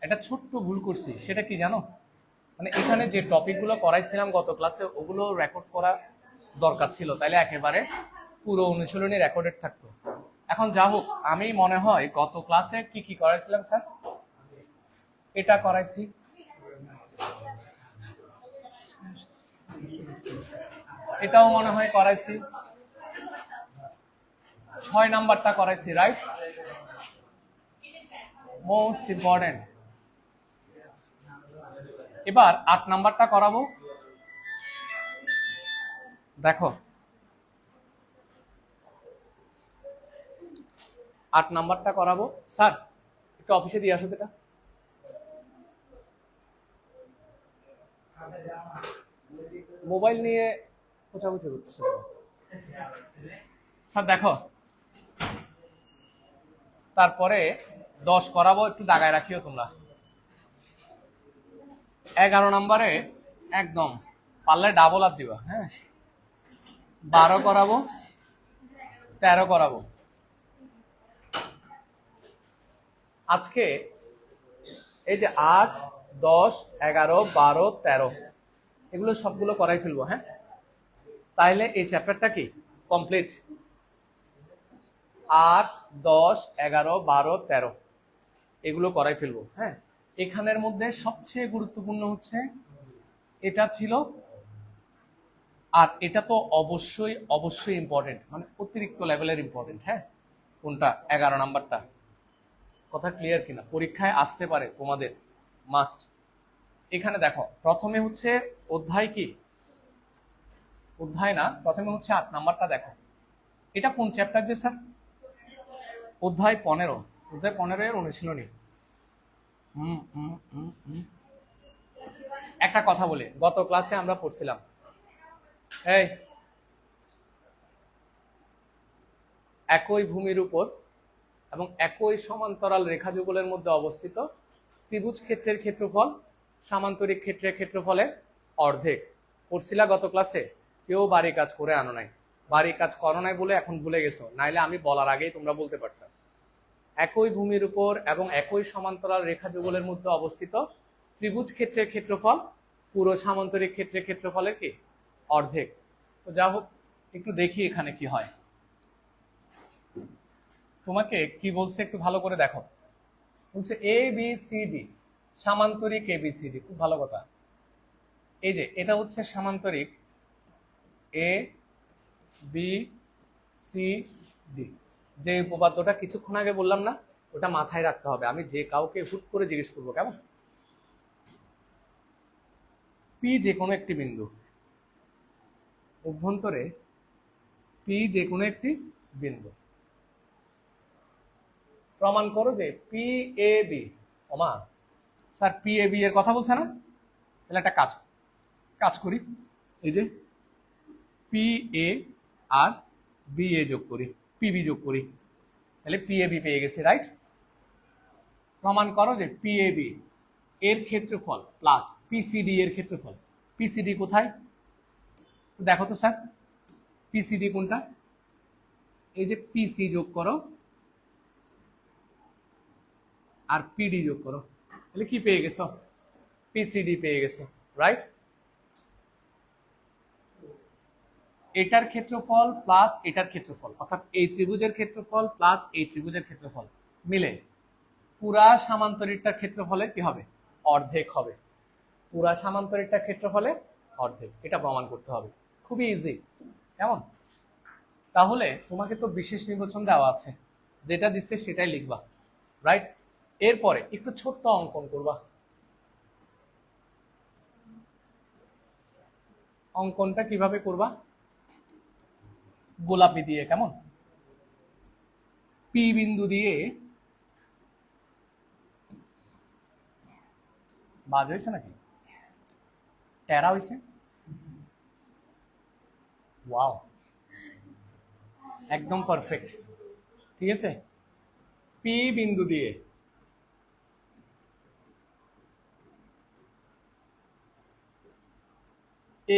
একটা ছোট্ট ভুল করছি, সেটা কি জানো? মানে এখানে যে টপিকগুলো করাইছিলাম গত ক্লাসে ওগুলো রেকর্ড করা দরকার ছিল, তাইলে একেবারে পুরো অনুশীলনী রেকর্ডেড থাকতো। এখন যা হোক, আমি মনে হয় গত ক্লাসে কি কি করাইছিলাম স্যার? এটা করাইছি, এটাও মনে হয় করাইছি, 6 নাম্বারটা করাইছি, রাইট? Most important. এবার 8 নাম্বারটা করাবো। দেখো 8 নাম্বারটা করাবো। স্যার একটু অফিসে দিয়ে আসো এটা। মোবাইল নিয়ে খোঁচাখুচি করছে স্যার। দেখো তারপরে 10 করাবো, একটু দাগায় রাখিও তোমরা। 11 নম্বরে একদম পারলে ডাবল আপ দিবা, হ্যাঁ। 12 করাবো, 13 করাবো। আজকে এই যে 8, 10, 11, 12, 13 এগুলো সবগুলো করাই ফেলবো, হ্যাঁ। তাইলে এই চ্যাপ্টারটা কি কমপ্লিট। 8, 10, 11, 12, 13 এগুলো করাই ফেলবো, হ্যাঁ। এখানের মধ্যে সবচেয়ে গুরুত্বপূর্ণ হচ্ছে এটা ছিল, আর এটা তো অবশ্যই অবশ্যই ইম্পর্টেন্ট, মানে অতিরিক্ত লেভেলের ইম্পর্টেন্ট, হ্যাঁ। কোনটা? 11 নাম্বারটা। কথা ক্লিয়ার কিনা? পরীক্ষায় আসতে পারে তোমাদের, মাস্ট। এখানে দেখো প্রথমে হচ্ছে অধ্যায় কি, অধ্যায় না, প্রথমে হচ্ছে 8 নাম্বারটা। দেখো এটা কোন চ্যাপ্টার যে স্যার? অধ্যায় 15। অধ্যায় 15 এর অনুশীলনী। একটা কথা বলি, গত ক্লাসে আমরা পড়ছিলাম এই একই ভূমির উপর এবং একই সমান্তরাল রেখা যুগলের মধ্যে অবস্থিত ত্রিভুজ ক্ষেত্রের ক্ষেত্রফল সামান্তরিক ক্ষেত্রের ক্ষেত্রফলের অর্ধেক। পড়ছিলা গত ক্লাসে? কেউ বাড়ি কাজ করে আনো নাই? বাড়ি কাজ করো নাই বলে এখন ভুলে গেছো, নাইলে আমি বলার আগেই তোমরা বলতে পারতাম। একই ভূমির উপর এবং একই সমান্তরাল রেখা যুগলের মধ্যে অবস্থিত ত্রিভুজ ক্ষেত্রের ক্ষেত্রফল পুরো সামান্তরিক ক্ষেত্রের ক্ষেত্রফলের কি অর্ধেক। তো যা হোক, একটু দেখি এখানে কি হয়। তোমাকে কি বলছে একটু ভালো করে দেখো। বলছে এ বি সি ডি, সামান্তরিক এ বি সি ডি। খুব ভালো কথা। এই যে এটা হচ্ছে সামান্তরিক এ বি সি ডি। যে উপপাদ্যটা কিছুক্ষণ আগে বললাম না, ওটা মাথায় রাখতে হবে। আমি যে কাউকে হুট করে জিজ্ঞেস করবো, কেমন? পি যে কোনো একটি বিন্দু, অভ্যন্তরে পি যে কোনো একটি বিন্দু, প্রমাণ করো যে পি এ বি। ওমা স্যার, পি এ বি এর কথা বলছে না? তাহলে একটা কাজ কাজ করি, এই যে P A R B A যোগ করি, পিবি যোগ করি, তাহলে পি এ বি পেয়ে গেছি, রাইট? প্রমাণ করো যে পি এ বি এর ক্ষেত্রফল প্লাস পিসিডি এর ক্ষেত্রফল। পিসিডি কোথায় দেখো তো স্যার? পিসিডি কোনটা? এই যে পিসি যোগ করো আর পিডি যোগ করো, তাহলে কি পেয়ে গেছো? পিসিডি পেয়ে গেছো, রাইট? এটার ক্ষেত্রফল প্লাস এটার ক্ষেত্রফল, অর্থাৎ এই ত্রিভুজের ক্ষেত্রফল প্লাস এই ত্রিভুজের ক্ষেত্রফল মিলে পুরা সামান্তরিকটার ক্ষেত্রফলে কি হবে? অর্ধেক হবে। পুরা সামান্তরিকটার ক্ষেত্রফলে অর্ধেক, এটা প্রমাণ করতে হবে। খুবই ইজি, কেমন? তাহলে তোমাকে তো বিশেষ নির্বাচন দেওয়া আছে, যেটা দিচ্ছে সেটাই লিখবা, রাইট? এরপরে একটু ছোট্ট অঙ্কন করবা। অঙ্কনটা কিভাবে করবা? গোলাপি দিয়ে, কেমন? পি বিন্দু দিয়ে, বাজ হয়েছে নাকি? টেরা হয়েছে? ওয়াও, একদম পারফেক্ট। ঠিক আছে, পি বিন্দু দিয়ে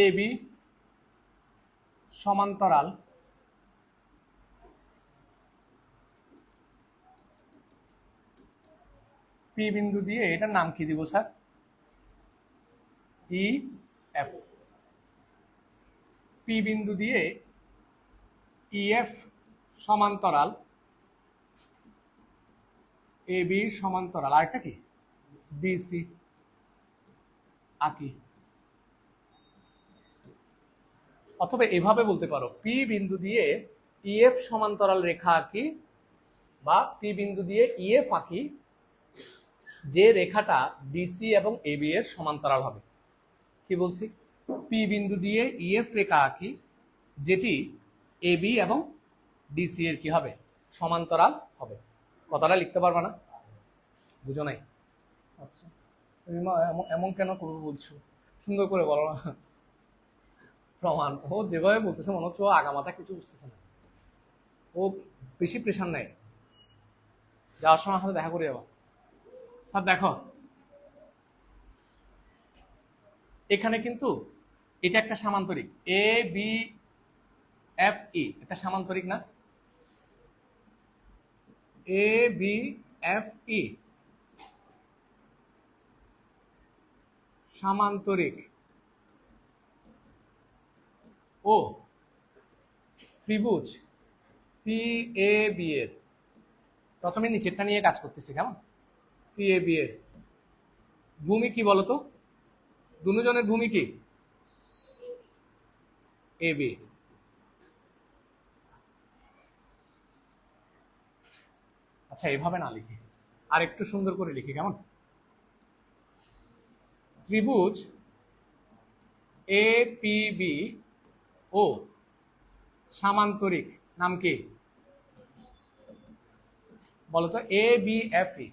এ বি সমান্তরাল পি বিন্দু দিয়ে এটার নাম কি দিব স্যার? E F. পি বিন্দু দিয়ে ইএফ সমান্তরাল এ বি সমান্তরাল আরেকটা কি বিসি আঁকি। অথবা এভাবে বলতে পারো পি বিন্দু দিয়ে ইএফ সমান্তরাল রেখা আঁকি, বা পি বিন্দু দিয়ে ইএফ আঁকি যে রেখাটা ডিসি এবং এবি এর সমান্তরাল হবে। কি বলছি? পি বিন্দু দিয়ে ইএফ রেখা আঁকি যেটি এবি এবং ডিসি এর কি হবে? সমান্তরাল হবে। কথাটা লিখতে পারবা না? বুঝো নাই? আচ্ছা, এমন কেন করবো বলছো? সুন্দর করে বলো না। প্রমাণ ও যেভাবে বলতেছে মনে হচ্ছে ও আগামাথা কিছু বুঝতেছে না, ও বেশি প্রেশার নেয়। যাওয়ার সময় হাতে দেখা করে যাবো। স্যার দেখো এখানে কিন্তু এটা একটা সামান্তরিক, এ বি এফ ই একটা সামান্তরিক না? এ বি এফ ই সামান্তরিক ও ত্রিভুজ পি এ বি এর, প্রথমে নিচেরটা নিয়ে কাজ করতেছি কেমন? পি এ বি এর ভূমি কি বলতো? দুজনের ভূমি কি? A B. আচ্ছা এভাবে না লিখি, আর একটু সুন্দর করে লিখি কেমন? ত্রিভুজ এ পি বি ও সামান্তরিক নাম কি বলতো? A B F E.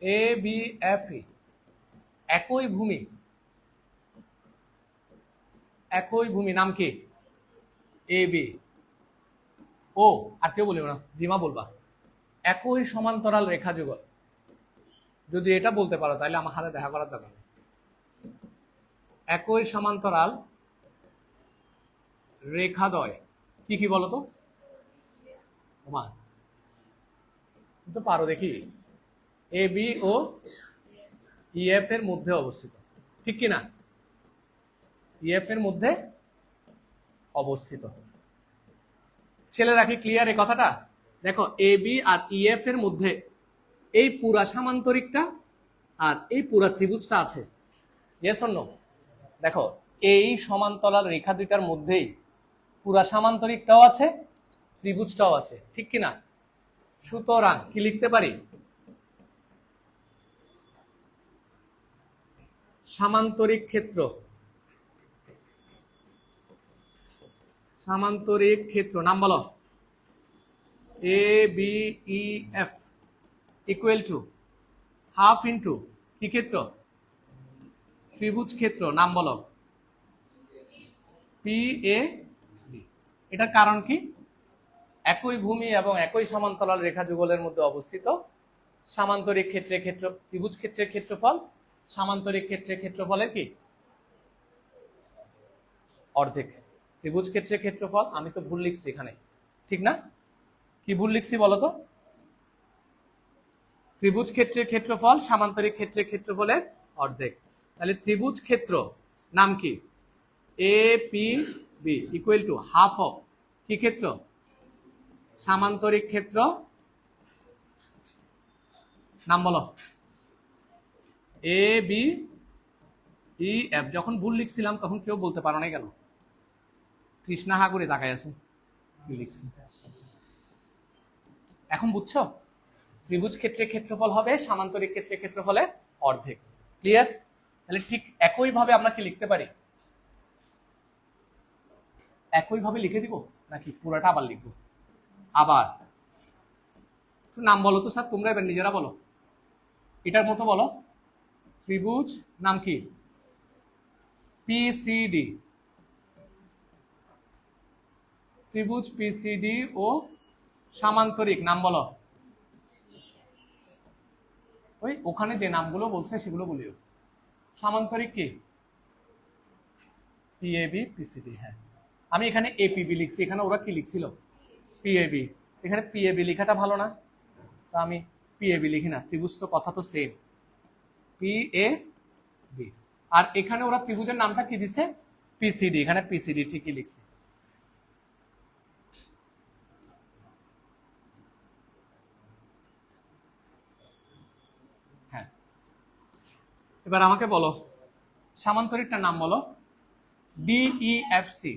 A B F E একই ভূমি, একই ভূমি নাম কি? এ বি ও, আর কেউ বলবে না, দিমা বলবা একই সমান্তরাল রেখা যুগল। যদি এটা বলতে পারো তাহলে আমার হাতে দেখা করার দরকার নেই। একই সমান্তরাল রেখাদ্বয় কি কি বলতো? তোমার তো পারো দেখি। এ বি ও ইএফ এর মধ্যে অবস্থিত, ঠিক কি না? ইএফ এর মধ্যে অবস্থিত। ছেলেরা কি ক্লিয়ার এই কথাটা? দেখো এ বি আর ইএফ এর মধ্যে এই পুরা সামান্তরিকটা আর এই পুরা ত্রিভুজটা আছে। Yes or no? দেখো এই সমান্তরাল রেখা দুইটার মধ্যেই পুরা সামান্তরিকটাও আছে, ত্রিভুজটাও আছে, ঠিক কি না? সুতরাং কি লিখতে পারি? সামান্তরিক ক্ষেত্র, সামান্তরিক ক্ষেত্র নাম বলো? A B E F equal to half into কি ক্ষেত্র? ত্রিভুজ ক্ষেত্র নাম বলো? P A B. এটার কারণ কি? একই ভূমি এবং একই সমান্তরাল রেখা যুগলের মধ্যে অবস্থিত। সামান্তরিক ক্ষেত্রে ক্ষেত্র, ত্রিভুজ ক্ষেত্রের ক্ষেত্রফল সামান্তরিক ক্ষেত্রের ক্ষেত্রফলের কি? অর্ধেক। ত্রিভুজ ক্ষেত্রের ক্ষেত্রফল, আমি তো ভুল লিখছি এখানে, ঠিক না? কি ভুল লিখছি বলতো? ত্রিভুজ ক্ষেত্রের ক্ষেত্রফল সামান্তরিক ক্ষেত্রের ক্ষেত্রফলের অর্ধেক। তাহলে ত্রিভুজ ক্ষেত্র নাম কি? A P B equal to half of কি ক্ষেত্র? সামান্তরিক ক্ষেত্র নাম বলো? A B E F. যখন ভুল লিখছিলাম তখন কেউ বলতে পারো না কেন? কৃষ্ণা হা করে তাকায় আছে কি লিখছি। এখন বুঝছো? ত্রিভুজ ক্ষেত্রের ক্ষেত্রফল হবে সামান্তরিক ক্ষেত্রের ক্ষেত্রফলের অর্ধেক। ক্লিয়ার? তাহলে ঠিক একইভাবে আমরা কি লিখতে পারি? একইভাবে লিখে দিব নাকি পুরোটা আবার লিখবো? আবার নাম বলো তো স্যার, তোমরা এবার নিজেরা বলো, এটার মতো বলো। ত্রিভুজ নাম কি? পিসিডি। ত্রিভুজ পিসিডি ও সামান্তরিক নাম বলো? ওই ওখানে যে নামগুলো বলছে সেগুলো বলিও। সামান্তরিক কি? PAB PCD. হ্যাঁ, আমি এখানে এপিবি লিখছি, এখানে ওরা কি লিখছিল? পিএবি। এখানে পিএবি লেখাটা ভালো না, তো আমি পি এ বি লিখি না, ত্রিভুজ তো কথা তো সেম, পি এ বি। আর এখানে ওরা ত্রিভুজের নামটা কি দিছে, পিসিডি, এখানে পিসিডি ঠিকই লিখছে। হ্যাঁ, এবার আমাকে বলো সামান্তরিকটার নাম বলো, ডিইএফসি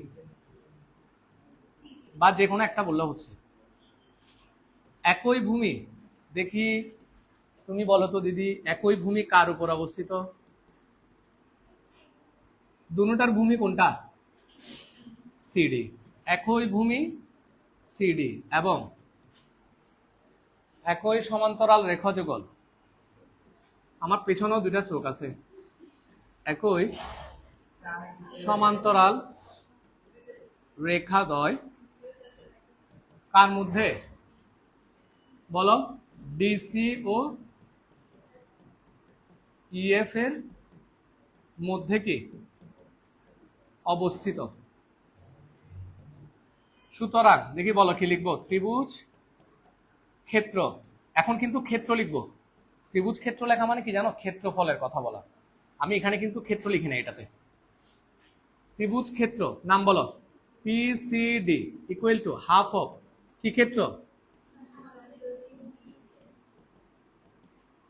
বা যে কোনো একটা বললে হচ্ছে। একই ভূমি, দেখি তুমি বলো তো দিদি, একই ভূমি কার উপর অবস্থিত? দুটার ভূমি কোনটা? সিডি। একই ভূমি সিডি এবং একই সমান্তরাল রেখাযুগল, আমার পেছনেও দুটা চোখ আছে, একই সমান্তরাল রেখাদ্বয় কার মধ্যে বলো? ডিসি ও ইএফ এর মধ্যে কি অবস্থিত? সুতরাং দেখি বলো কি লিখবো, ত্রিভুজ ক্ষেত্র। এখন কিন্তু ক্ষেত্র লিখবো, ত্রিভুজ ক্ষেত্র লেখা মানে কি জানো? ক্ষেত্রফলের কথা বলা। আমি এখানে কিন্তু ক্ষেত্র লিখি না এটাতে। ত্রিভুজ ক্ষেত্র নাম বলো, PCD equal to half of কি ক্ষেত্র?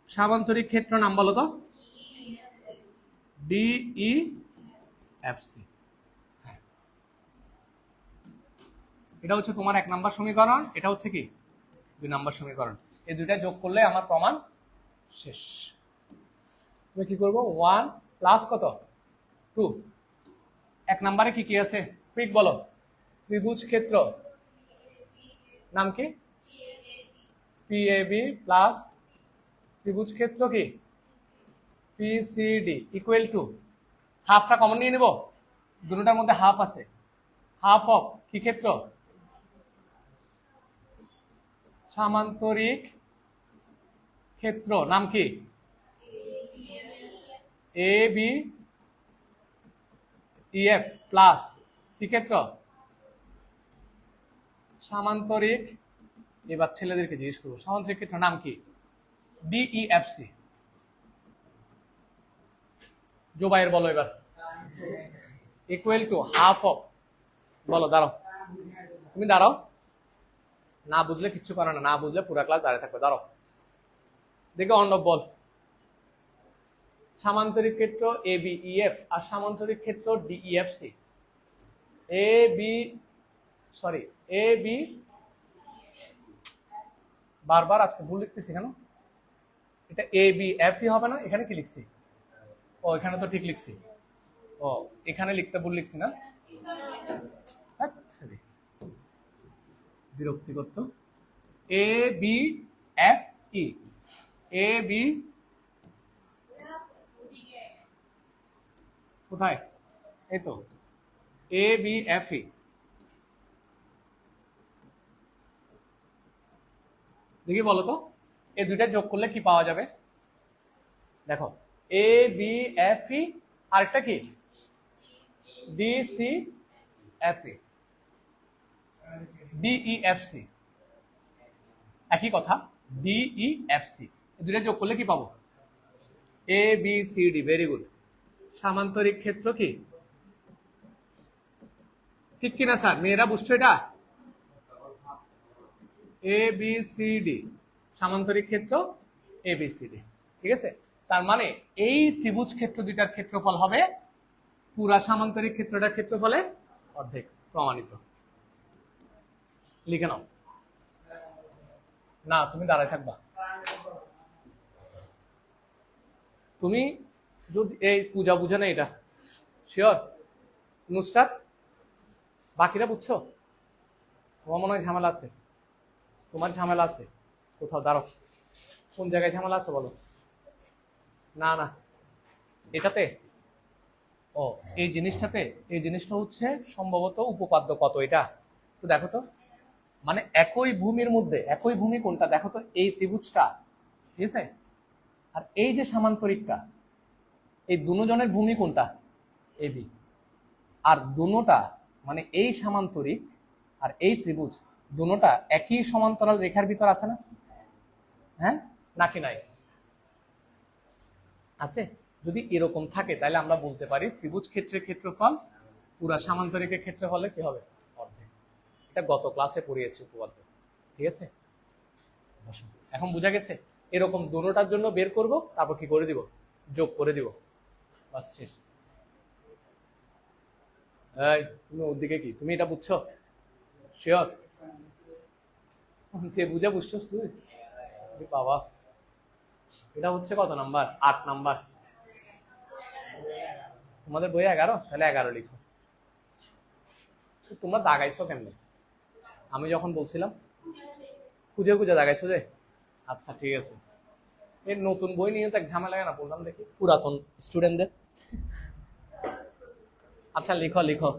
সামান্তরিক ক্ষেত্র নাম বলো তো, ডিইএফসি। এটা হচ্ছে তোমার 1 নম্বর সমীকরণ, এটা হচ্ছে কি 2 নম্বর সমীকরণ। এই দুইটা যোগ করলে আমার প্রমাণ শেষ। তুমি কি করবো, 1 প্লাস কত 2। 1 নম্বরে কি কি আছে কুইক বলো? ত্রিভুজ ক্ষেত্র নাম কি? পিএবি প্লাস ত্রিভুজ ক্ষেত্র কি পিসিডি ইকুয়াল টু হাফটা কমন নিয়ে নেব, দুটোটার মধ্যে হাফ আছে, হাফ অফ কি ক্ষেত্র? সামান্তরিক ক্ষেত্র নাম কি? এ বি ইএফ প্লাস কি ক্ষেত্র? সামান্তরিক, এবার ছেলেদেরকে জিজ্ঞেস করবো সামান্তরিক ক্ষেত্র নাম কি? ডিইএফসি। জোবাইয়ের বলো এবার, ইকুয়াল টু হাফ অফ, বলো দাঁড়াও, তুমি দাঁড়াও, না বুঝলে কিচ্ছু করে না, না বুঝলে পুরো ক্লাস দাঁড়িয়ে থাকবে, দাঁড়াও। দেখে অর্ণব বল, সামান্তরিক ক্ষেত্র এ বি ইএফ আর সামান্তরিক ক্ষেত্র ডিইএফসি। A B sorry A B, বারবার আজকে ভুল লিখতেছি কেন? এটা এ বি এফ ই হবে না? এখানে কি লিখছি? ও এখানে তো ঠিক লিখছি, ও এখানে লিখতে ভুল লিখছি না, বিরক্তিকর তো। A B F E, A B কোথায়? এই তো এ বি এফ ই। দেখি বলো তো, এই দুইটা যোগ করলে কি পাওয়া যাবে? দেখো এ বি এফ ই, আরেকটা কি D C F E, DEFC, একই কথা, ডিইএফসি। দুইটা যোগ করলে কি পাবো? A B C D. Very good. সামান্তরিক ক্ষেত্র কি, ঠিক কিনা স্যার? মেয়েরা বুঝছো এটা? এ বি সি ডি, সামান্তরিক ক্ষেত্র এ বি সি ডি। ঠিক আছে, তার মানে এই ত্রিভুজ ক্ষেত্র দুইটার ক্ষেত্রফল হবে পুরা সামান্তরিক ক্ষেত্রটার ক্ষেত্রফলে অর্ধেক। প্রমাণিত। লিখে নাও। না তুমি দাঁড়ায় থাকবা, তুমি যদি এই পূজা বুঝে না এটা শিওর? নুসরাত বাকিরা বুঝছো? তোমার মনে হয় ঝামেলা আছে, তোমার ঝামেলা আছে কোথাও, দাঁড়াও কোন জায়গায় ঝামেলা আছে বলো? না না এটাতে, ও এই জিনিসটাতে, এই জিনিসটা হচ্ছে সম্ভবত উপপাদ্য কত এটা তো দেখো তো, মানে একই ভূমির মধ্যে, একই ভূমি কোনটা দেখো তো, এই ত্রিভুজটা, ঠিক আছে, আর এই যে সামান্তরিকটা, এই দুজনের ভূমি কোনটা? এবি। আর দুটোটা মানে এই সামান্তরিক আর এই ত্রিভুজ দুটোটা একই সমান্তরাল রেখার ভিতর আছে না? হ্যাঁ, নাকি নাই? আছে। যদি এরকম থাকে তাহলে আমরা বলতে পারি ত্রিভুজ ক্ষেত্রের ক্ষেত্রফল পুরা সামান্তরিকের ক্ষেত্রফলে কি হবে? অর্ধেক। এটা গত ক্লাসে পড়িয়েছি উপপাদ্য। ঠিক আছে, এখন বোঝা গেছে? এরকম দোনোটার জন্য বের করব, তারপর কি করে দিব? যোগ করে দিব, বাস শেষ। এই তুমি ওদিকে কি, তুমি এটা বুঝছো? শিওর? যে বুঝে বুঝছস তুই? বাবা, এটা হচ্ছে কত নাম্বার? 8 নাম্বার। তোমাদের বই 11, তাহলে 11 লিখো। তোমরা দাগাইছো কেমনে? আমি যখন বলছিলাম খুঁজে খুঁজে দাগাইছো যে? আচ্ছা ঠিক আছে। এর নতুন বই নিয়ে তো এক ঝামেলা লাগে না, বললাম দেখি পুরাতন স্টুডেন্টদের। আচ্ছা লিখো লিখো।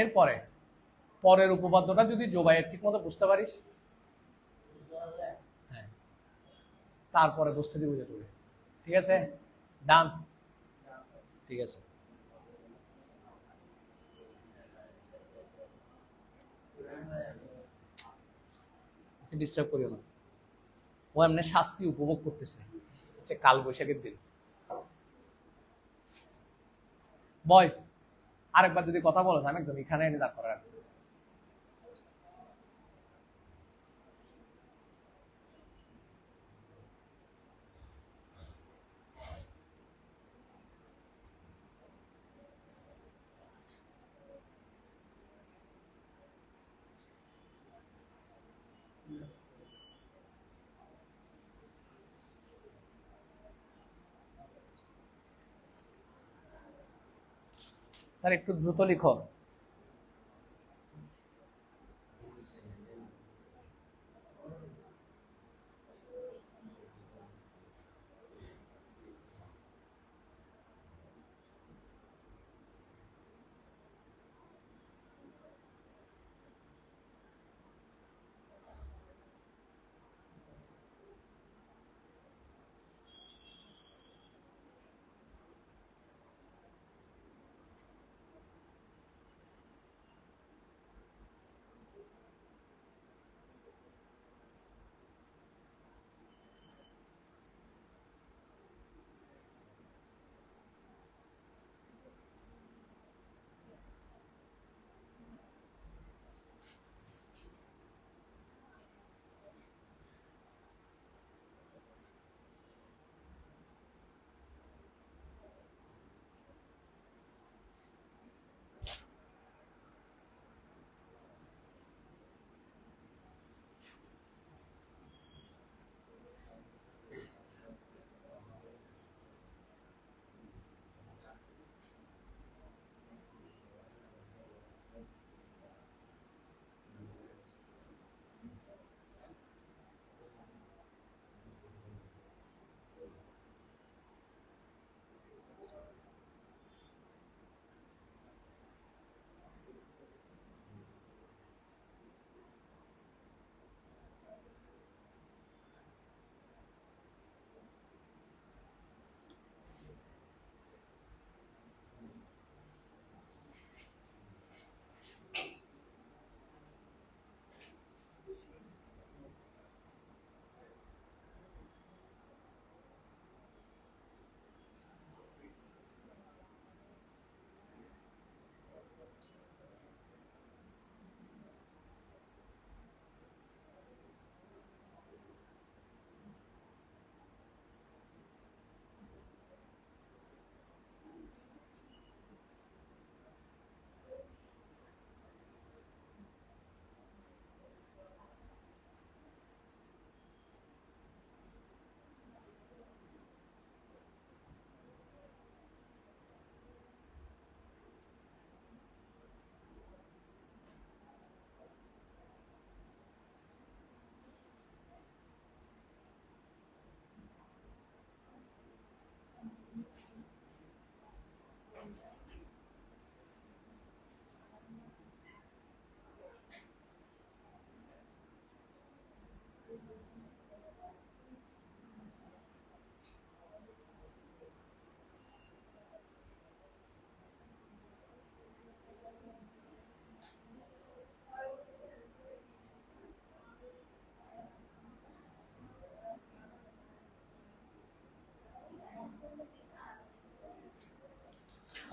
এরপরে পরের উপপাদ্যটা যদি জোবাইয়ের ঠিক মতো বুঝতে পারিস, হ্যাঁ, তারপরে বুঝতে দিব যে তুমি। ঠিক আছে, ডান। ঠিক আছে, ডিস্টার্ব করিও না, ও এমনি শাস্তি উপভোগ করতেছে। আচ্ছা, কাল বৈশাখের দিন বয়, আরেকবার যদি কথা বলো আমি একদম এখানে এনে দাঁড় করা রাখবো। স্যার একটু দ্রুত লিখো।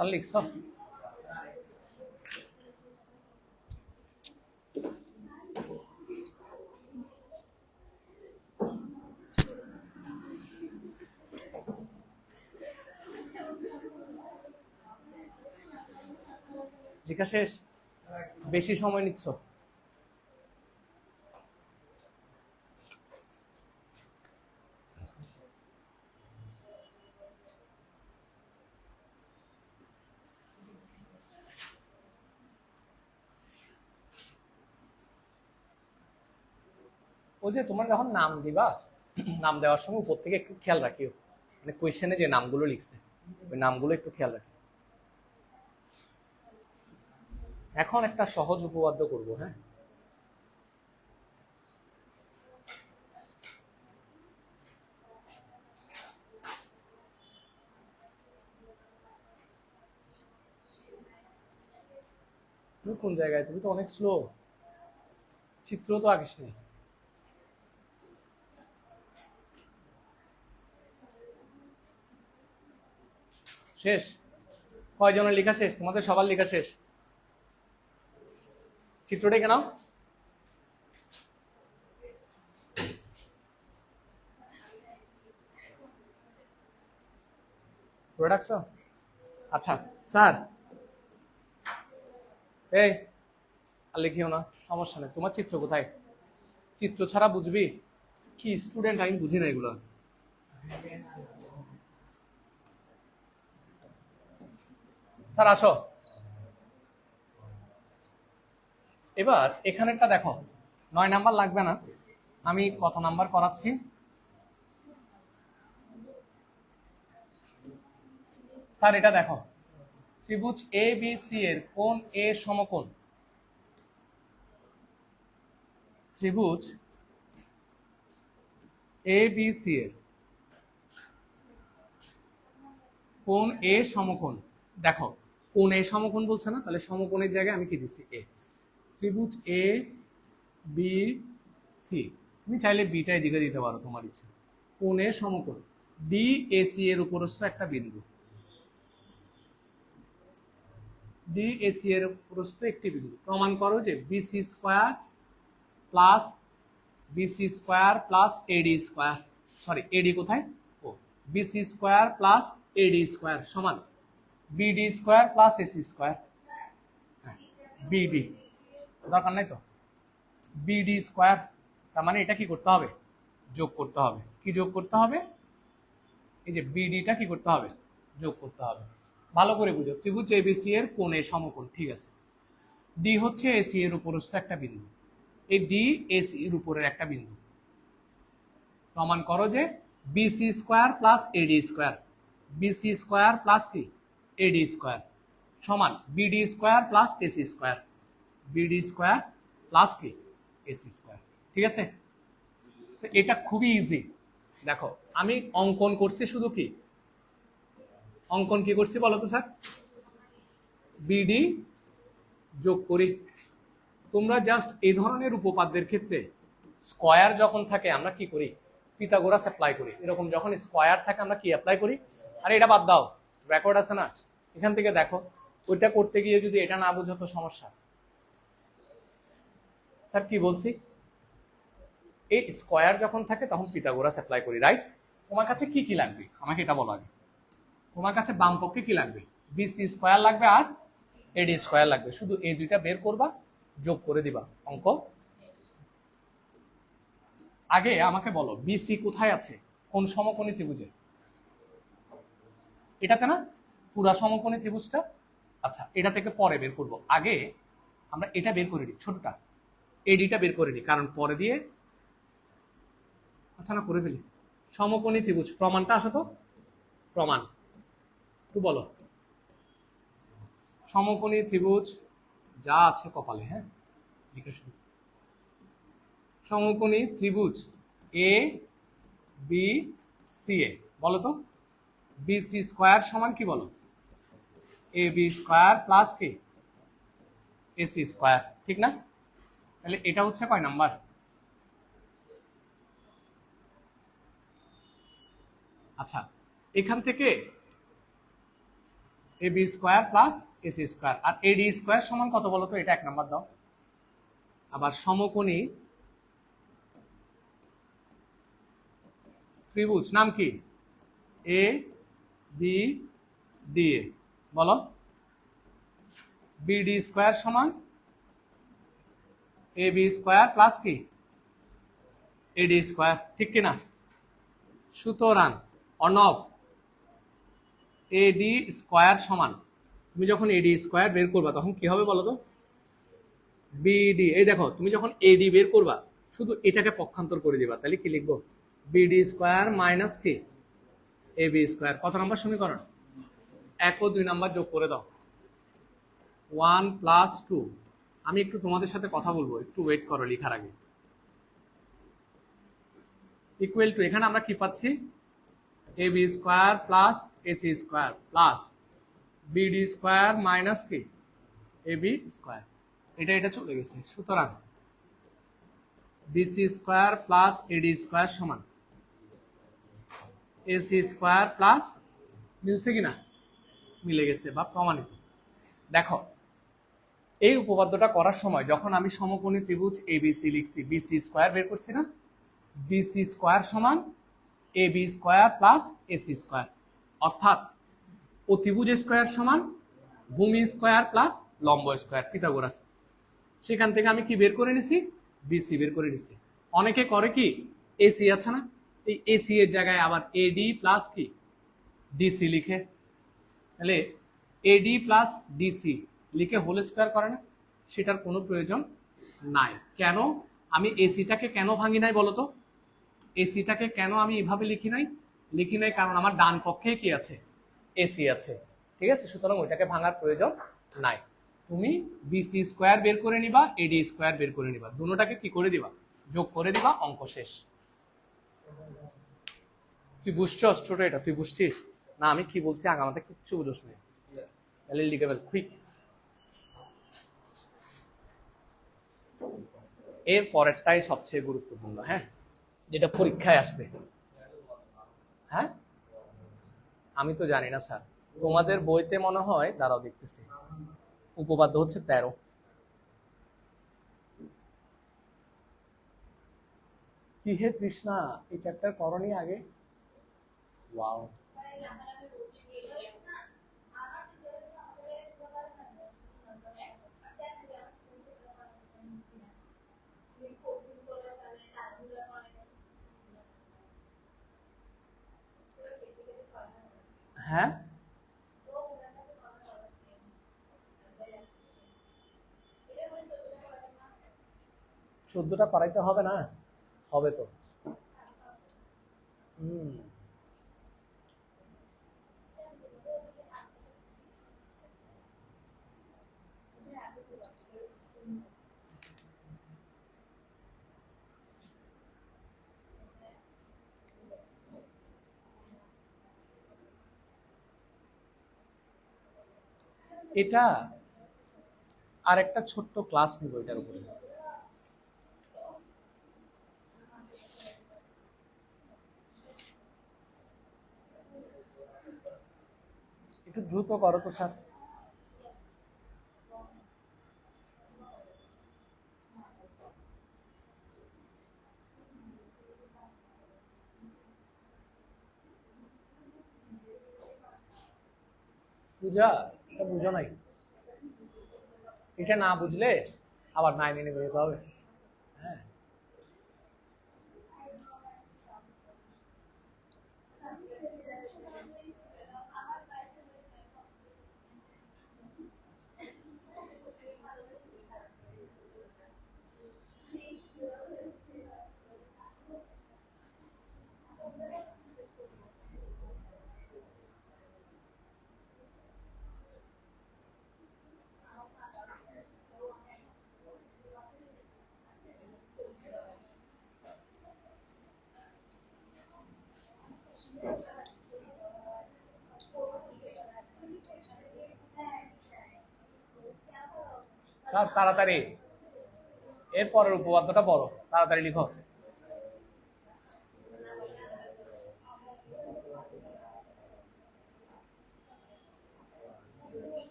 তাহলে লিখছ? লেখা শেষ? বেশি সময় নিচ্ছ? ওই যে তোমার যখন নাম দিবা, নাম দেওয়ার সময় উপর থেকে একটু খেয়াল রাখিও, মানে কোয়েশ্চেনে যে নামগুলো লিখছে ওই নামগুলো একটু খেয়াল রাখি। এখন একটা সহজ উপপাদ্য করব, হ্যাঁ? তুমি কোন জায়গায়? তুমি তো অনেক স্লো, চিত্র তো আঁকিস নেই। শেষ? কয়জনের লেখা শেষ? তোমাদের সবার লেখা শেষ? চিত্রটা কেন প্রোডাকশন? আচ্ছা স্যার, এই আর লিখিও না, সমস্যা নেই। তোমার চিত্র কোথায়? চিত্র ছাড়া বুঝবি কি? স্টুডেন্ট আমি বুঝি না এগুলো। স্যার আসো। এবার এখানেরটা দেখো, 9 নাম্বার লাগবে না, আমি কত নাম্বার করাচ্ছি। স্যার এটা দেখো, ত্রিভুজ এ বি সি এর কোণ এ সমকোণ। ত্রিভুজ এ বি সি এর কোণ এ সমকোণ। দেখো কোণ এ সমকোণ বলছে না, তাহলে সমকোণের জায়গায় আমি কি দিচ্ছি? এ। ত্রিভুজ এ বি সি, তুমি চাইলে বিটা এদিকে দিতে পারো, তোমার ইচ্ছে। কোণ এ সমকোণ ডি এ সি এর উপরস্থ একটা বিন্দু, ডি এ সি এর উপরস্থ একটি বিন্দু। প্রমাণ করো যে BC square plus BC square plus AD square, sorry AD কোথায়? ও, BC square plus AD square সমান BD square plus AC square. BD দরকার নাই তো, বিডি স্কোয়ার। তার মানে এটা কি করতে হবে? যোগ করতে হবে। কি যোগ করতে হবে? এই যে বিডিটা কি করতে হবে? যোগ করতে হবে। ভালো করে বুঝো, ত্রিভুজ এবিসি এর কোণে সমকোণ, ঠিক আছে। ডি হচ্ছে এসি এর উপরস্থ একটা বিন্দু, এই ডি এসি এর উপরের একটা বিন্দু। প্রমাণ করো যে BC square plus AD square, BC square plus কি এডি স্কোয়ার সমান BD square plus AC square, BD square plus কি এসি স্কোয়ার। ঠিক আছে, তো এটা খুবই ইজি। দেখো আমি অঙ্কন করছি, শুধু কি অঙ্কন কি করছি বলো তো স্যার? বিডি যোগ করি। তোমরা জাস্ট এই ধরনের উপপাদ্যের ক্ষেত্রে স্কয়ার যখন থাকে আমরা কি করি? পিথাগোরাস অ্যাপ্লাই করি। এরকম যখন স্কয়ার থাকে আমরা কি অ্যাপ্লাই করি? আরে এটা বাদ দাও, রেকর্ড আছে না, এখান থেকে দেখো। ওইটা করতে গিয়ে যদি এটা না বুঝো তো সমস্যা। স্যার কি বলছি? এই স্কয়ার যখন থাকে তখন পিথাগোরাস অ্যাপ্লাই করি, রাইট? তোমার কাছে কি কি লাগবে আমাকে এটা বলো আগে। তোমার কাছে বাম পক্ষে কি লাগবে? বিসি স্কয়ার লাগবে আর এডি স্কয়ার লাগবে। শুধু এই দুইটা বের করবা, যোগ করে দিবা, অঙ্ক। আগে আমাকে বলো বিসি কোথায় আছে? কোন সমকোণী ত্রিভুজে? এটাতে না, পুরা সমকোণী ত্রিভুজটা। আচ্ছা এটা থেকে পরে বের করব, আগে আমরা এটা বের করে নিই, ছোটটা এডিটা বের করে নিই, কারণ পরে দিয়ে আচ্ছা না করে ফেলি। সমকোণী ত্রিভুজ প্রমাণটা আসো তো, প্রমাণ একটু বলো। সমকোণী ত্রিভুজ যা আছে কপালে, হ্যাঁ লিখে শুরু। সমকোণী ত্রিভুজ এ বি সি এ, বলো তো বিসি স্কোয়ার সমান কি বলো? এ বি স্কোয়ার প্লাস কি এসি স্কোয়ার, ঠিক না? তাহলে এটা হচ্ছে কয় নাম্বার? আচ্ছা এখান থেকে A B square plus AC square. আর এডি স্কোয়ার সমান কত বলো তো? এটা 1 নাম্বার দাও। আবার সমকোণী ত্রিভুজ নাম কি? A B D A. বলো বিডি স্কোয়ার সমান এ বি স্কোয়ার প্লাস কি এডি স্কোয়ার, ঠিক কিনা? সুতরাং অর্ণব এডি স্কোয়ার সমান, তুমি যখন এডি স্কোয়ার বের করবা তখন কি হবে বলো তো? বিডি। এই দেখো, তুমি যখন এডি বের করবা শুধু এটাকে পক্ষান্তর করে দিবা, তাহলে কি লিখবো? বিডি স্কোয়ার মাইনাস কি এ বি স্কোয়ার। কত নম্বর সমীকরণ? 1 ও 2 নাম্বার যোগ করে দাও। 1 প্লাস 2। আমি একটু তোমাদের সাথে কথা বলবো, একটু ওয়েট করো লেখার আগে। ইকুয়াল টু, এখানে আমরা কি পাচ্ছি? A B square plus AC square plus BD square minus কি এ বি স্কোয়ার। এটা চলে গেছে। সুতরাং BC square plus AD square সমান এসি স্কোয়ার প্লাস, মিলছে কিনা? মিলে গেছে বা প্রমাণিত। দেখো, এই উপপাদ্যটা করার সময় যখন আমি সমকোণী ত্রিভুজ এবিসি লিখছি, বিসি স্কোয়ার বের করছি না? বিসি স্কোয়ার সমান A B square plus AC square, অর্থাৎ অতিভুজ স্কোয়ার সমান ভূমি স্কোয়ার প্লাস লম্ব স্কোয়ার, পিথাগোরাস। সেখান থেকে আমি কি বের করে নিছি? বিসি বের করে নিছি। অনেকে করে কি, এসি আছে না, এই এসি এর জায়গায় আবার এডি প্লাস কি ডিসি লিখে, তাহলে এডি প্লাস ডিসি লিখে হোল স্কোয়ার করে না? সেটার কোনো প্রয়োজন নাই। কেন আমি এসিটাকে কেন ভাঙি নাই বলতো? এসিটাকে কেন আমি এভাবে লিখি নাই? কারণ আমার ডান পক্ষে কি আছে? এসি আছে, ঠিক আছে? সুতরাং ওইটাকে ভাঙার প্রয়োজন নাই। তুমি বিসি স্কোয়ার বের করে নিবা, এডি স্কোয়ার বের করে নিবা, দুটোটাকে কি করে দিবা? যোগ করে দিবা, অঙ্ক শেষ। তুই বুঝছস ছোট? এটা তুই বুঝছিস না? আমি কি বলছি আগামাতে কিচ্ছু বুঝোস না, তাহলে লিখে ফেল কুইক। এর পরেরটাই সবচেয়ে গুরুত্বপূর্ণ, হ্যাঁ, যেটা পরীক্ষায় আসবে। হ্যাঁ, আমি তো জানি না স্যার, তোমাদের বইতে মনে হয়, দাঁড়াও দেখতেছি, উপপাদ্য হচ্ছে 13। কি হে তৃষ্ণা, এই চ্যাপ্টার করনি আগে? ওয়াও, হ্যাঁ, 14টা করাইতে হবে না? হবে তো। এটা আর একটা ছোট্ট ক্লাস নিব এটার উপরে। একটু দ্রুত করো তো স্যার। পূজা, এটা বুঝো নাই? এটা না বুঝলে আবার 9 নিয়ে বেরোতে হবে। হ্যাঁ, স্যার তাড়াতাড়ি, এর পরের উপপাদ্যটা বড়, তাড়াতাড়ি লিখো।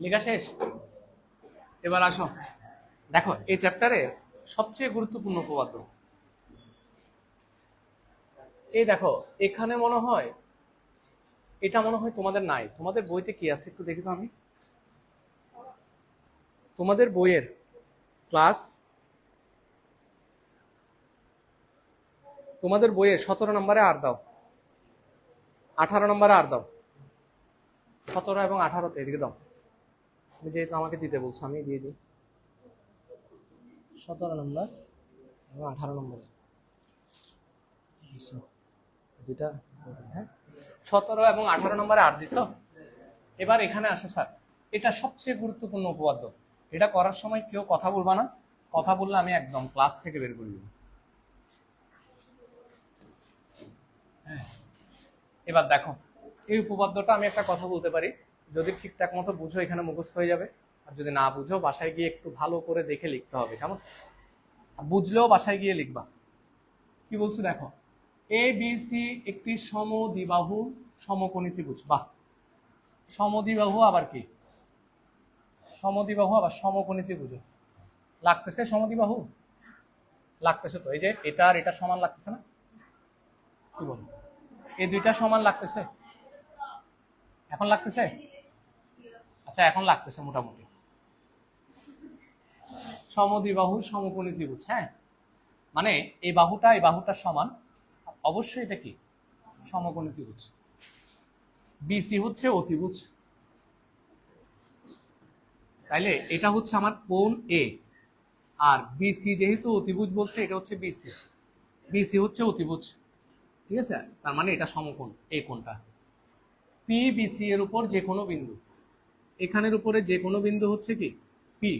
লেখা শেষ? এবার আসো, দেখো এই চ্যাপ্টারে সবচেয়ে গুরুত্বপূর্ণ উপপাদ্য এই দেখো, এখানে মনে হয় এটা মনে হয় তোমাদের নাই। তোমাদের বইতে কি আছে একটু দেখি তো আমি। তোমাদের বইয়ের ক্লাস, তোমাদের বইয়ে 17 নম্বরে আর দাও, 18 নম্বরে আর দাও, 17 এবং 18তে এদিকে দাও। তুমি যেহেতু আমাকে দিতে বলছো আমি দিয়ে দিই। 17 নম্বর এবং 18 নম্বরে দুটা, হ্যাঁ 17 এবং 18 নম্বরে আর দিছো। এবার এখানে আসো স্যার, এটা সবচেয়ে গুরুত্বপূর্ণ উপপাদ্য। এটা করার সময় কেউ কথা বলবা না, কথা বললে আমি একদম ক্লাস থেকে বের করে দেব। হ্যাঁ, এবার দেখো এই উপপাদ্যটা আমি একটা কথা বলতে পারি, যদি ঠিকঠাক মতো বুঝো এখানে মুখস্থ হয়ে যাবে, আর যদি না বুঝো বাসায় গিয়ে একটু ভালো করে দেখে লিখতে হবে, কেমন? বুঝলেও বাসায় গিয়ে লিখবা। কি বলছি দেখো, এ বি সি একটি সমদ্বিবাহু সমকোণী ত্রিভুজ। বাহ, সমদ্বিবাহু আবার কি? সমদ্বিবাহু আবার সমকোণী ত্রিভুজ লাগতেছে। সমদ্বিবাহু লাগতেছে তো, এই যে এটা আর এটা সমান লাগতেছে না? কি বল, এই দুইটা সমান লাগতেছে? এখন লাগতেছে? আচ্ছা এখন লাগতেছে মোটামুটি। সমদ্বিবাহু সমকোণী ত্রিভুজ, হ্যাঁ মানে এই বাহুটা সমান, অবশ্যই এটা কি সমকোণী ত্রিভুজ। বিসি হচ্ছে অতিভুজ, তাইলে এটা হচ্ছে আমার কোণ এ, আর বিসি যেহেতু অতিভুজ বলছে এটা হচ্ছে বিসি, বিসি হচ্ছে অতিভুজ, ঠিক আছে? তার মানে এটা সমকোণ, এই কোণটা। পি বিসি এর উপর যে কোনো বিন্দু, এখানের উপরে যে কোনো বিন্দু হচ্ছে কি পি,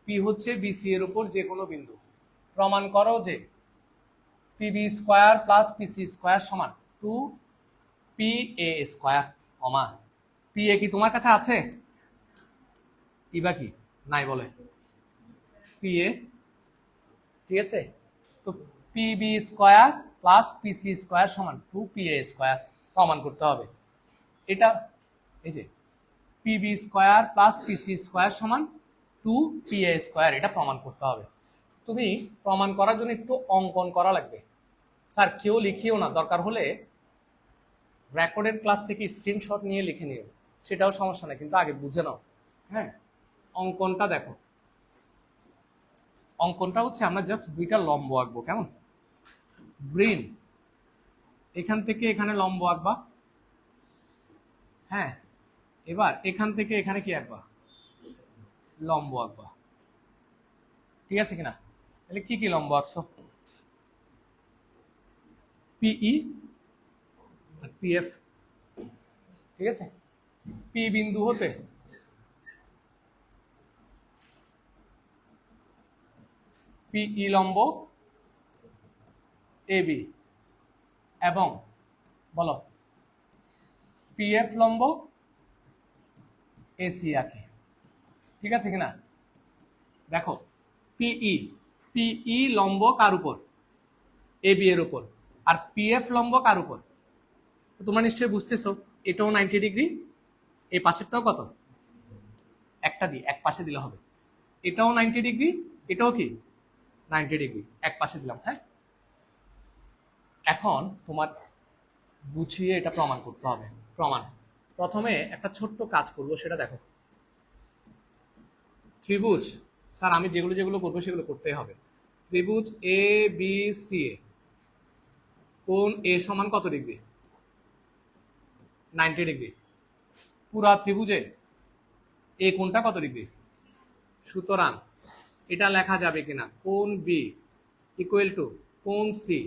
পি হচ্ছে বিসি এর উপর যে কোনো বিন্দু। প্রমাণ করো যে PB square plus PC square সমান 2PA স্কোয়ার, কমা পিএ কি তোমার কাছে আছে? ইবা কি নাই বলে পিএ, ঠিক আছে? তো PB square plus PC square সমান 2PA স্কোয়ার প্রমাণ করতে হবে। এটা এই যে PB square plus PC square সমান 2PA স্কোয়ার, এটা প্রমাণ করতে হবে। তুমি প্রমাণ করার জন্য একটু অঙ্কন করা লাগবে। স্যার কেউ লিখিও না, দরকার হলে রেকর্ডের ক্লাস থেকে স্ক্রিনশট নিয়ে লিখে নিও, সেটাও সমস্যা নেই, কিন্তু আগে বুঝে নাও। হ্যাঁ, অঙ্কনটা দেখো, অঙ্কনটা হচ্ছে আমরা জাস্ট দুইটা লম্ব আঁকবো, কেমন? ব্রেন এখান থেকে এখানে লম্ব আঁকবা, হ্যাঁ এবার এখান থেকে এখানে কি আঁকবা? লম্ব আঁকবা, ঠিক আছে কিনা? তাহলে কি কি লম্ব আঁকছো? পিই আর পিএফ, ঠিক আছে? পি বিন্দু হতে পিই লম্ব এবি এবং বলো পিএফ লম্ব এসি আঁকে, ঠিক আছে কিনা? দেখো পিই, পিই লম্ব কার উপর? এবি এর উপর। আর পিএফ লম্ব কার উপর? তোমরা নিশ্চয়ই বুঝতেছো, এটাও 90 ডিগ্রি, এই পাশেরটাও কত? একটা দিয়ে এক পাশে দিলে হবে। এটাও 90 ডিগ্রি, এটাও কি 90 ডিগ্রি, এক পাশে দিলাম। হ্যাঁ, এখন তোমার বুঝিয়ে এটা প্রমাণ করতে হবে। প্রমাণ প্রথমে একটা ছোট্ট কাজ করব, সেটা দেখো। ত্রিভুজ, স্যার আমি যেগুলো যেগুলো করবো সেগুলো করতেই হবে। ত্রিভুজ এ বি সি এ, কোণ এ সমান কত ডিগ্রি? 90 ডিগ্রি। পুরা ত্রিভুজে এ কোণটা কত ডিগ্রি? সুতরাং এটা লেখা যাবে কিনা, কোণ বি ইকুয়াল টু কোণ সি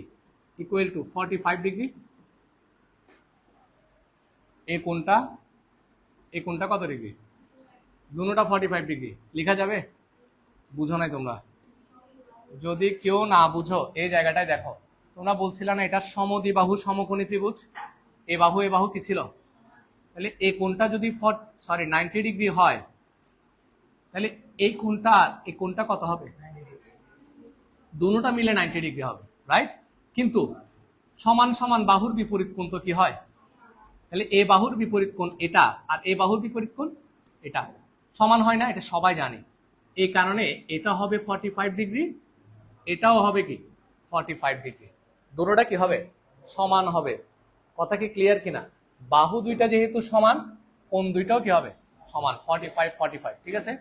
ইকুয়াল টু 45 ডিগ্রি। এই কোণটা কত ডিগ্রি? দুটোটা 45 ডিগ্রি, লেখা যাবে? বুঝো নাই তোমরা? যদি কেউ না বুঝো এই জায়গাটায় দেখো, তোমরা বলছিল না এটা সমদ্বিবাহু সমকোণী ত্রিভুজ, এ বাহু কি ছিল? তাহলে এই কোণটা যদি 90 ডিগ্রি হয়, তাহলে এই কোণটা কত হবে? দুটোটা মিলে 90 ডিগ্রি হবে, রাইট? কিন্তু সমান সমান বাহুর বিপরীত কোণ তো কি হয়? তাহলে এ বাহুর বিপরীত কোণ এটা, আর এ বাহুর বিপরীত কোণ এটা সমান হয় না, এটা সবাই জানে। এই কারণে এটা হবে 45 ডিগ্রি, এটাও হবে কি 45 ডিগ্রি, দুটোটা কি হবে সমান হবে। কথা কি ক্লিয়ার কিনা? বাহু দুইটা যেহেতু সমান, কোণ দুইটাও কি হবে সমান, 45 45। ঠিক আছে,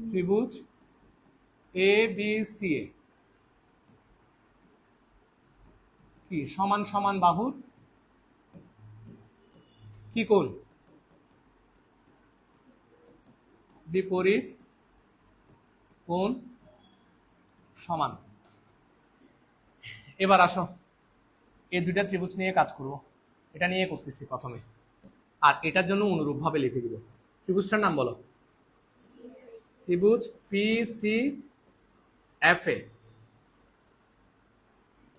ত্রিভুজ এ বি সি এ কি সমান সমান বাহুর কি কোণ? বিপরীত কোণ সমান। এবার আসো এই দুইটা ত্রিভুজ নিয়ে কাজ করব, এটা নিয়ে করতেছি প্রথমে, আর এটার জন্য অনুরূপভাবে লিখে দিব। ত্রিভুজটার নাম বলো, ত্রিভুজ পি সি এফ এ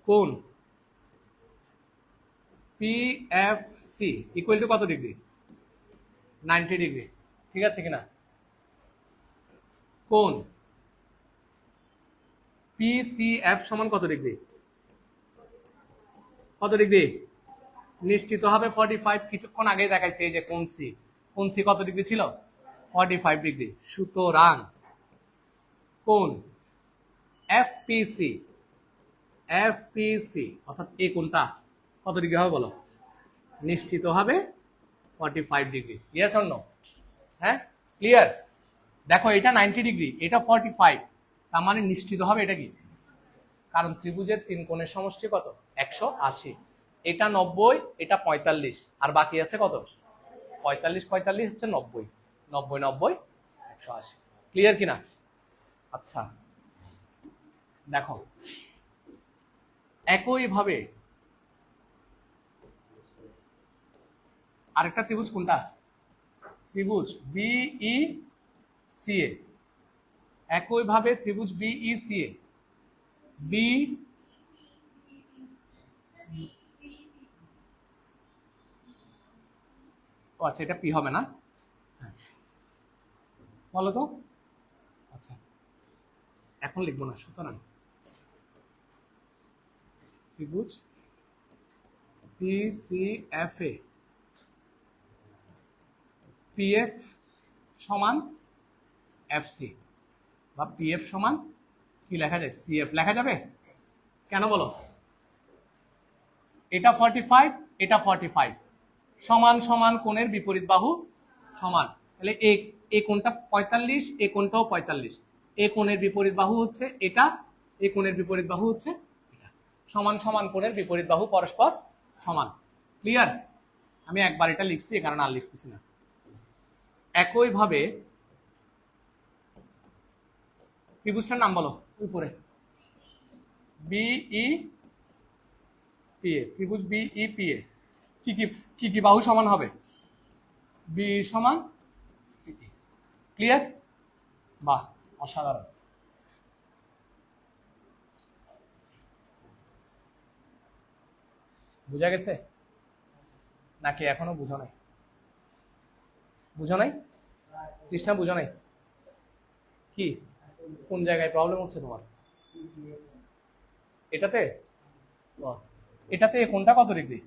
কোণ P F C equal to কত ডিগ্রি? 90 ডিগ্রি। ঠিক আছে কিনা? কোণ পি সি এফ সমান কত ডিগ্রি? কত ডিগ্রি? নিশ্চিত হবে 45। কিছুক্ষণ আগে দেখাইছে এই যে কোণ সি, কোণ সি কত ডিগ্রি ছিল? 45 ডিগ্রি। সুতরাং কোণ এফপিসি, এফপিসি অর্থাৎ এই কোণটা কত ডিগ্রি হবে বলো? নিশ্চিত হবে 45 ডিগ্রি। Yes or no? হ্যাঁ, ক্লিয়ার? দেখো এটা 90 ডিগ্রি, এটা 45, তার মানে নিশ্চিত হবে এটা কি? কারণ ত্রিভুজের তিন কোণের সমষ্টি কত? 180। এটা 90, এটা 45, আর বাকি আছে কত? 45 45 হচ্ছে 90, 90 90 180। ক্লিয়ার কিনা? আচ্ছা দেখো একইভাবে আরেকটা ত্রিভুজ কোনটা? ত্রিভুজ বিই সিএ। একইভাবে ত্রিভুজ বিই সিএ, বি ও আচ্ছা এটা পি হবে না, বলো তো? আচ্ছা এখন লিখবো না। সুতরাং ত্রিভুজ পি সি এফ এ পিএফ সমান এফসি, বা পিএফ সমান কি লেখা যায়? সিএফ লেখা যাবে। কেন বলো? এটা 45, এটা 45, সমান সমান কোণের বিপরীত বাহু সমান। তাহলে এই কোণটা 45, এই কোণটাও 45, এই কোণের বিপরীত বাহু হচ্ছে এটা, এই কোণের বিপরীত বাহু হচ্ছে এটা। সমান সমান কোণের বিপরীত বাহু পরস্পর সমান। ক্লিয়ার? আমি একবার এটা লিখছি, এ কারণে আর লিখতেছি না। একইভাবে ত্রিভুজটার নাম বলো উপরে, বিই পিএ। ত্রিভুজ বিই পিএ কি কি কি কি বাহু সমান হবে? বি সমান। ক্লিয়ার? বাহ, অসাধারণ। বুঝা গেছে নাকি এখনো বুঝো নাই? বুঝো নাই? তৃষ্ণা বুঝো নাই? কি কোন জায়গায় প্রবলেম হচ্ছে তোমার? এটাতে? এটাতে এই কোণটা কত ডিগ্রি?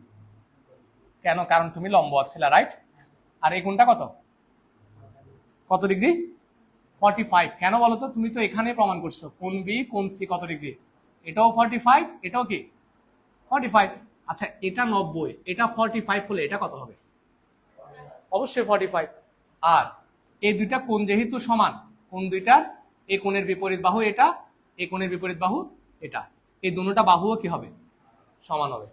কেন? কারণ তুমি লম্ব আঁকছিলা, রাইট? আর এই কোণটা কত কত ডিগ্রি? 45। কেন বলো তো? তুমি তো এখানে প্রমাণ করছো কোণ বি কোণ সি কত ডিগ্রি, এটাও 45, এটাও কি 45। আচ্ছা এটা 90, এটা 45 হলে এটা কত হবে? অবশ্যই 45। আর এই দুইটা কোণ যেহেতু সমান, কোণ দুইটার এই কোণের বিপরীত বাহু এটা, এই কোণের বিপরীত বাহু এটা, এই দুটোটা বাহুও কি হবে? সমান হবে।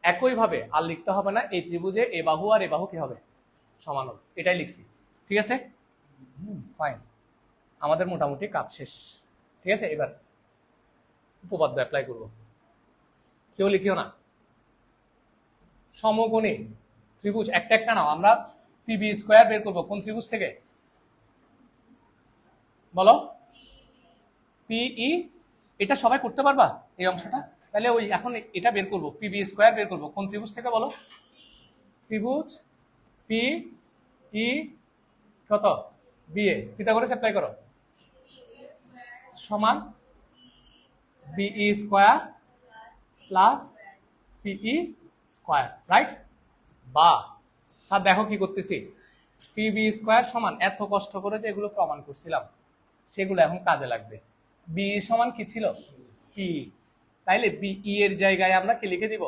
একইভাবে আর লিখতে হবে না, এই ত্রিভুজে এই বাহু আর এই বাহু কি হবে? সমান হবে। এটাই লিখছি। ঠিক আছে, ফাইন। আমাদের মোটামুটি কাজ শেষ। ঠিক আছে, এবার উপপাদ্য অ্যাপ্লাই করব। কেউ লিখিও না। সমকোণী ত্রিভুজ একটা একটা নাও। আমরা পিবি স্কয়ার বের করব কোন ত্রিভুজ থেকে? বলো। পিই, এটা সবাই করতে পারবা এই অংশটা? তাহলে ওই এখন এটা বের করব, পিবি স্কয়ার বের করব কোন ত্রিভুজ থেকে বলো? ত্রিভুজ পি ই কত? বিএ। পিথাগোরাস অ্যাপ্লাই করো। সমান BE square plus PE square, right? বা স্যার দেখো কি করতেছি, পি বি স্কোয়ার সমান, এত কষ্ট করে যে এগুলো প্রমাণ করছিলাম সেগুলো এখন কাজে লাগবে। বি সমান কি ছিল? পি। তাইলে বিই এর জায়গায় আমরা কি লিখে দিব?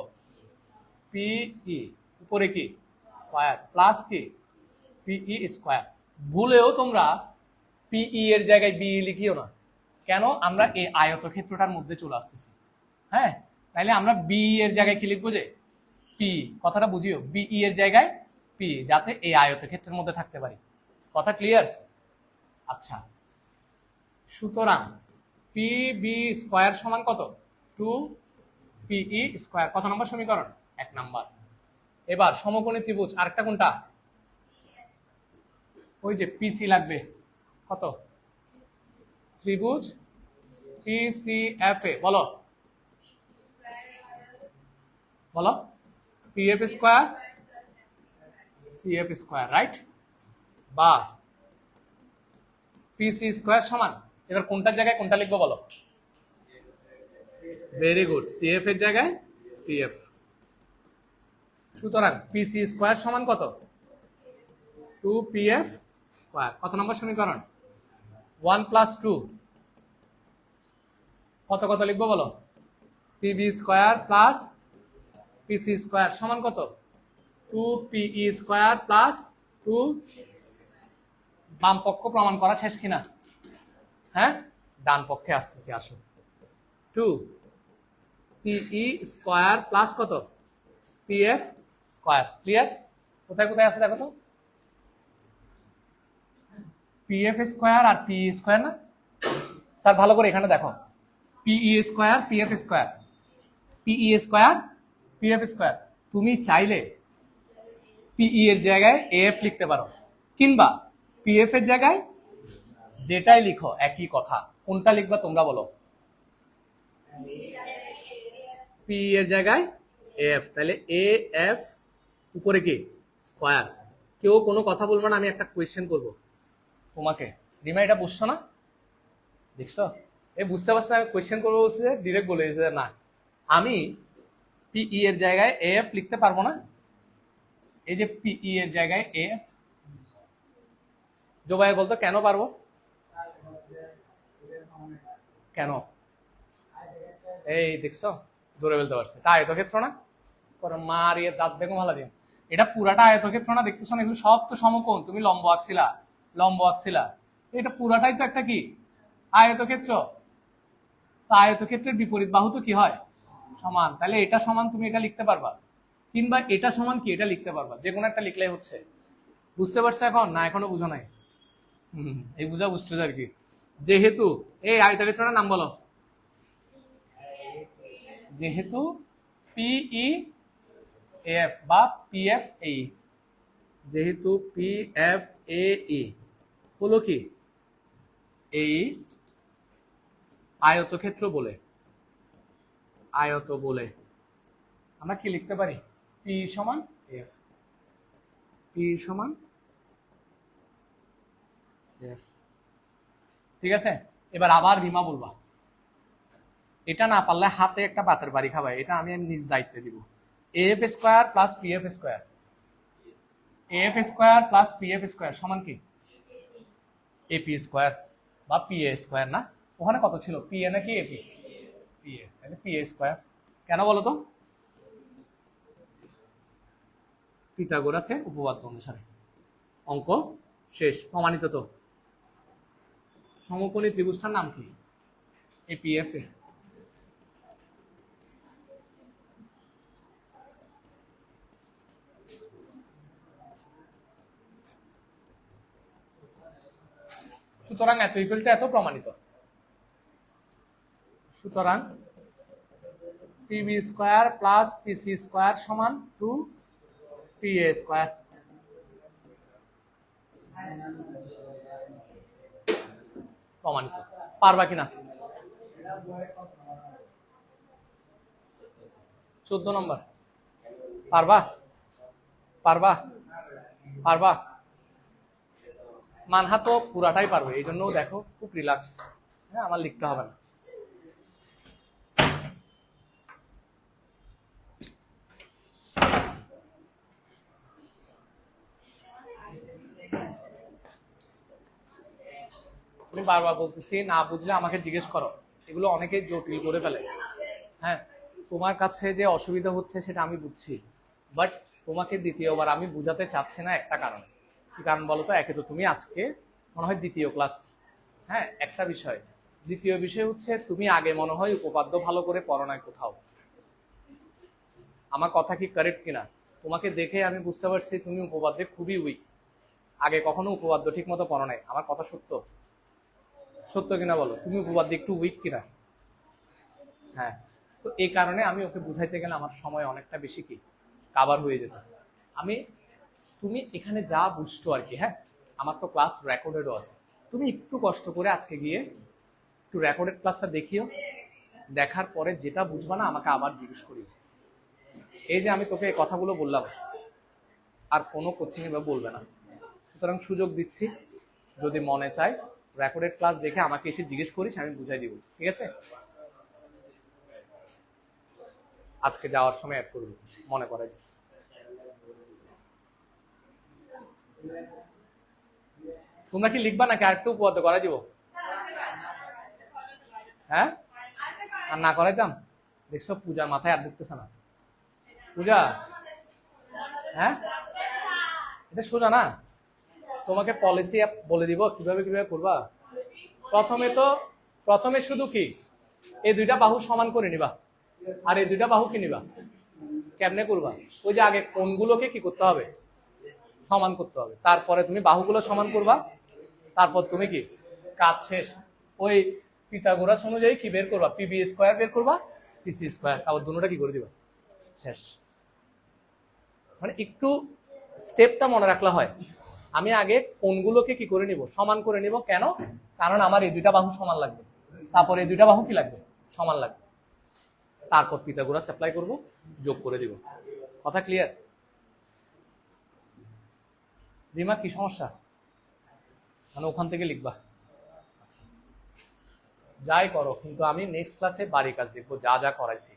পিই, উপরে কি স্কোয়ার প্লাস কি পিই স্কোয়ার। ভুলেও তোমরা পিই এর জায়গায় বি লিখিও না। কেন? আমরা এই আয়তক্ষেত্রটার মধ্যে চলে আসতেছি। হ্যাঁ, তাইলে আমরা বি এর জায়গায় কি লিখবো? যে পি, কথাটা বুঝিও, বিই এর জায়গায় পি, যাতে এই আয়তক্ষেত্রের মধ্যে থাকতে পারি। কথা ক্লিয়ার? আচ্ছা, সুতরাং পি বি স্কোয়ার সমান কত? 2 পিই স্কোয়ার। কত নম্বর সমীকরণ? 1 নাম্বার। এবার সমকোণী ত্রিভুজ, আরেকটা কোনটা? ওই যে পিসি লাগবে। কত? ত্রিভুজ পিসিএফ এ বলো, বলো PF square CF square, right? বা পিসি স্কোয়ার সমান, এবার কোনটার জায়গায় কোনটা লিখবো বলো? ভেরি গুড, সিএফ এর জায়গায় পিএফ। সুতরাং পিসি স্কোয়ার সমান কত? 2 পিএফ স্কোয়ার। কত নম্বর সমীকরণ? 1 + 2 কত কত লিখবো বলো? PB square plus PC square সমান কত? 2 পিই স্কোয়ার প্লাস 2। বাম পক্ষ প্রমাণ করা শেষ কিনা? হ্যাঁ, ডান পক্ষে আসতেছি, আসো। 2 পিই স্কোয়ার প্লাস কত? PF square. ক্লিয়ার? কোথায় কোথায় আছে দেখো তো, পিএফ স্কোয়ার আর পিই স্কোয়ার না স্যার? ভালো করে এখানে দেখো, PE square PF square, PE square PF square. তুমি চাইলে পিই এর জায়গায় এফ লিখতে পারো, কিংবা পিএফ এর জায়গায় যেটাই লিখো একই কথা। কোনটা লিখবা তোমরা বলো? পি এর জায়গায় এফ, তাহলে এ এফ উপরে কি স্কোয়ার। কেউ কোনো কথা বলবো না, আমি একটা কোয়েশ্চেন করব তোমাকে। রিমা এটা বুঝছো না? দেখছো, এ বুঝতে পারছো না? কোয়েশ্চেন করবো বলছে, ডিরেক্ট বলে দিয়েছে না, আমি পিই এর জায়গায় এফ লিখতে পারবো না। এই যে পিই এর জায়গায় এফ, জোবাই বলতো কেন পারবো? কেন? এই দেখছো, ধরে ফেলতে পারছে। তা আয়তক্ষেত্র না? মার ইয়ে দাঁত দেখো ভালো দিন, এটা পুরাটা আয়তক্ষেত্র না? দেখতেছো না? এগুলো সব তো সমকোণ। তুমি লম্ব আঁকছিলা, লম্ব আঁকছিলা, এটা পুরাটাই তো একটা কি আয়তক্ষেত্র। তা আয়তক্ষেত্রের বিপরীত বাহু তো কি হয়? সমান। তাহলে এটা সমান, তুমি এটা লিখতে পারবা, কিংবা এটা সমান কি এটা লিখতে পারবা, যে কোনো একটা লিখলেই হচ্ছে। বুঝতে পারছো এখন? না এখনো বুঝো নাই? এই বুঝা বুঝছো আর কি। যেহেতু এই আয়তক্ষেত্রটার নাম বলো, যেহেতু পিই এফ বা পিএফ এই, যেহেতু পিএফ এই হলো কি এই আয়তক্ষেত্র বলে, আয়ত বলে আমরা কি লিখতে পারি? পি সমান এফ, পি সমান এফ। ঠিক আছে, এবার আবার রিমা বলবা, এটা না পারলে হাতে একটা বাতের বাড়ি খাবা, এটা আমি নিজ দায়িত্বে দিব। F square plus PF square, F square plus PF square সমান কি এপি স্কোয়ার বা পিএ স্কোয়ার। না ওখানে কত ছিল, পিএ নাকি এপি? পিএ, তাহলে পিএ স্কোয়ার। কেন বলো তো? পিথাগোরাসের উপপাদ্য অনুসারে। অঙ্ক শেষ, প্রমাণিত তো। সমকোণী ত্রিভুজটার নাম কি? এপিএফ এ। সুতরাং এত ইকুয়াল টু এত প্রমাণিত। সুতরাং PB square plus PC square সমান 2 পিএ স্কোয়ার। প্রমাণিত। পারবা কিনা? 14 নম্বর। পারবা? পারবা? পারবা? মানহা তো পুরাটাই পারবে, এই জন্য দেখো খুব রিল্যাক্স। হ্যাঁ, আমার লিখতে হবে না। আমি বারবার বলতেছি, না বুঝলে আমাকে জিজ্ঞেস করো। এগুলো অনেকে জটিল করে ফেলে। হ্যাঁ, তোমার কাছে যে অসুবিধা হচ্ছে সেটা আমি বুঝছি, বাট তোমাকে দ্বিতীয়বার আমি বুঝাতে চাচ্ছি না একটা কারণ। কি কারণ বলো তো? একে তো তুমি আজকে মনে হয় দ্বিতীয় ক্লাস, হ্যাঁ, একটা বিষয়। দ্বিতীয় বিষয় হচ্ছে তুমি আগে মনে হয় উপপাদ্য ভালো করে পড়ো নাই কোথাও। আমার কথা কি কারেক্ট কিনা? তোমাকে দেখে আমি বুঝতে পারছি তুমি উপপাদ্যে খুবই উইক। আগে কখনো উপপাদ্য ঠিক মতো পড়ো নাই। আমার কথা সত্য? সত্য কিনা বলো? তুমি উপপাদ্যে একটু উইক কিনা? হ্যাঁ। তো এই কারণে আমি ওকে বুঝাইতে গেলে আমার সময় অনেকটা বেশি কি কাভার হয়ে যেত। আমি, তুমি এখানে যা বুঝছো আর কি, হ্যাঁ, আমার তো ক্লাস রেকর্ডেডও আছে। তুমি একটু কষ্ট করে আজকে গিয়ে একটু রেকর্ডেড ক্লাসটা দেখিও, দেখার পরে যেটা বুঝবা না আমাকে আবার জিজ্ঞেস করিও। এই যে আমি তোকে এই কথাগুলো বললাম, আর কোনো কোচিং এ বলবে না। সুতরাং সুযোগ দিচ্ছি, যদি মনে চায় রেকর্ডেড ক্লাস দেখে আমাকে এসে জিজ্ঞেস করিস, আমি বুঝাই দিব, ঠিক আছে? আজকে যাওয়ার সময় অ্যাড করবি, মনে করে দিস। তোমরা কি লিখবা নাকি আরেকটু উপপাদ্য করাই দিব? হ্যাঁ, আর না করাইতাম? দেখছো পূজার মাথায় আর ঢুকতেছে না। পূজা, হ্যাঁ, এটা সোজা না? তোমাকে পলিসি বলে দিব কিভাবে কিভাবে করবা। প্রথমে শুধু কি এই দুইটা বাহু সমান করে নিবা, আর এই দুইটা বাহু কি নিবা, কেমনে করবা? ওই যে আগে কোণগুলোকে কি করতে হবে, সমান করতে হবে। তারপরে তুমি বাহুগুলো সমান করবা, তারপর তুমি কি কাজ শেষ। ওই পিথাগোরাস অনুযায়ী কি বের করবা, পিবি স্কয়ার বের করবা, পিসি স্কয়ার, আবার দুটোটা কি করে দিবা, শেষ। মানে একটু স্টেপটা মনে রাখলে হয়। আমি আগে কোণগুলোকে কি করে নিব, সমান করে নিব। কেন? কারণ আমার এই দুইটা বাহু সমান লাগবে, তারপর এই দুইটা বাহু কি লাগবে, সমান লাগবে। তারপর পিথাগোরাস অ্যাপ্লাই করব, যোগ করে দিব। কথা ক্লিয়ার? রিমা কি সমস্যা? মানে ওখান থেকে লিখবা, যাই করো, কিন্তু আমি নেক্সট ক্লাসে বাড়ি কাজ দেখবো যা যা করাইছি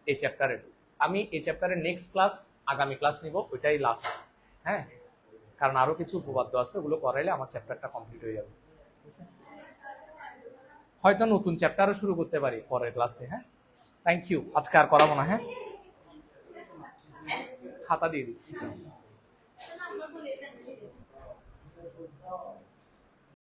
এই চ্যাপ্টারের। আমি এই চ্যাপ্টারের নেক্সট ক্লাস আগামী ক্লাস নিব, ওইটাই লাস্ট। হ্যাঁ, কারণ আরো কিছু উপপাদ্য আছে, ওগুলো করাইলে আমার চ্যাপ্টারটা কমপ্লিট হয়ে যাবে। ঠিক আছে, হয়তো নতুন চ্যাপ্টারও শুরু করতে পারি পরের ক্লাসে। হ্যাঁ, থ্যাংক ইউ। আজকে আর করাবো না। হ্যাঁ, খাতা দিয়ে দিচ্ছি।